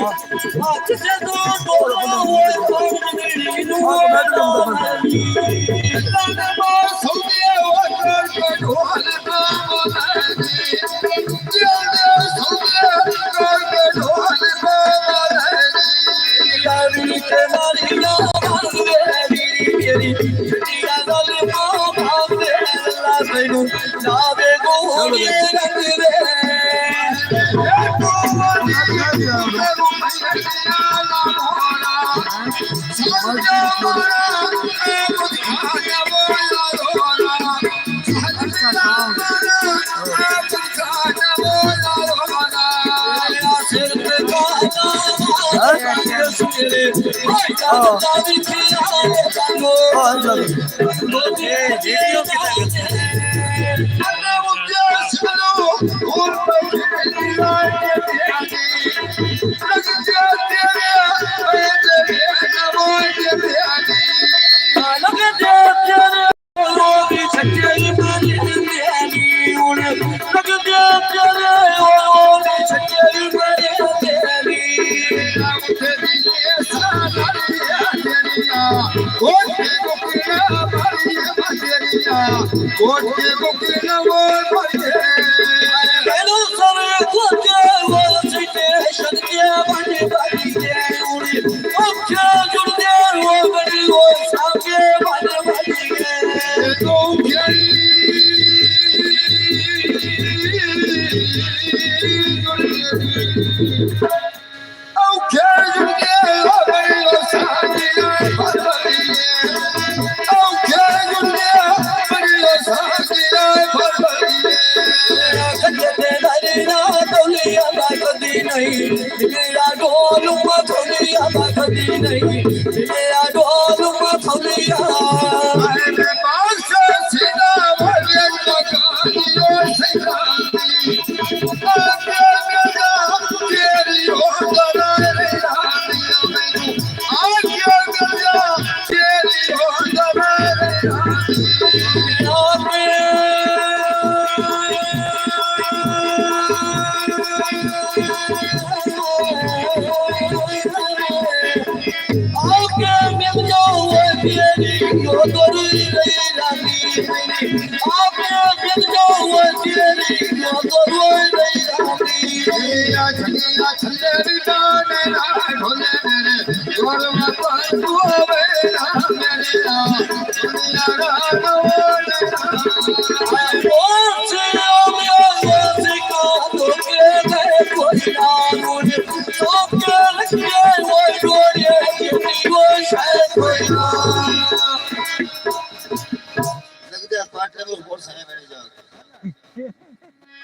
आज से तो बोलो वो कौन मेरी नुआ गाने मार सौदिया वो कर ढोल गाने जाने सौदिया कर ढोल गाने यारी के मारिया मेरी दिया गल मां दे ला तेनू जावे गो ये रंग रे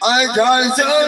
I can't tell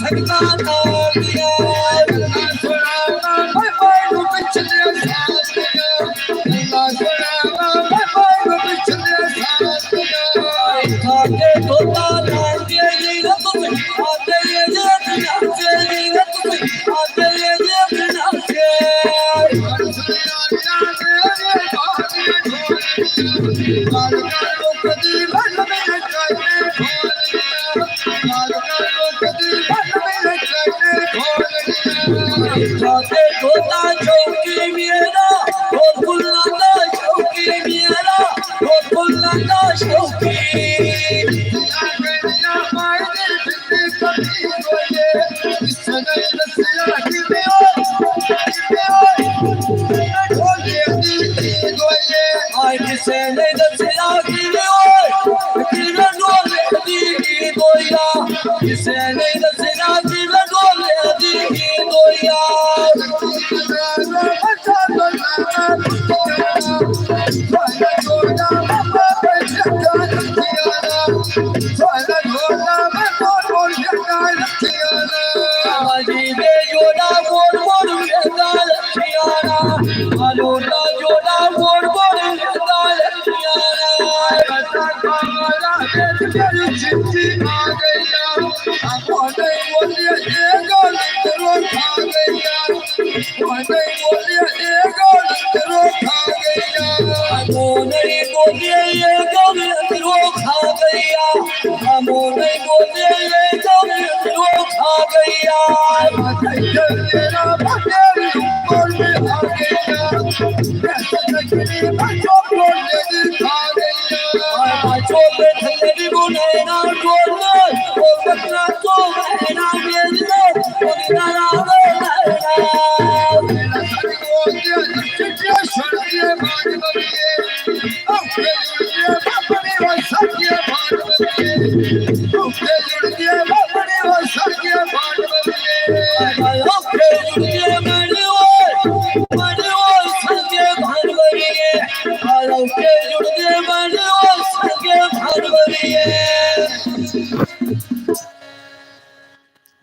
भगता नालिया सुनाना मैं बारू पिछले साथिया सुनाना मैं बारू पिछले साथिया खाके धोता नाचे जी तुम आते ये नाचे जी तुम आते ये नाचे जाते धोता चौकी मेरा वो बुलाना चौकी मेरा वो बुलाना चौकी किसे नहीं दसिया कि किसे नहीं दसिया कि चिट्ठी आ गया बोले बोलिए ये गलत रोक आ गया बोले बोलिए ये गलत रोक आ गया बोले बोलिए ये गलत रोक आ गया बोले बोलिए ये गलत रोक आ गया तेरा बगैर ऊपर में आ गया कैसे तकरी बच्चों को ले दिखा गया बच्चों पे थल्ले बोले ना बोले वो बकरा तो ना बेले वो ना मेरा सर को दिया चिट्ठी छोड़ दिए भाग बबिए ओके जुड़ दिए अपने वसा के भाग बबिए ओके जुड़ दिए अपने वसा के भाग बबिए ओके जुड़ दिए मेरे वो संगे भाग बबिए ओके जुड़ दिए मेरे वो संगे भाग बबिए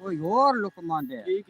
कोई और लोग मांगे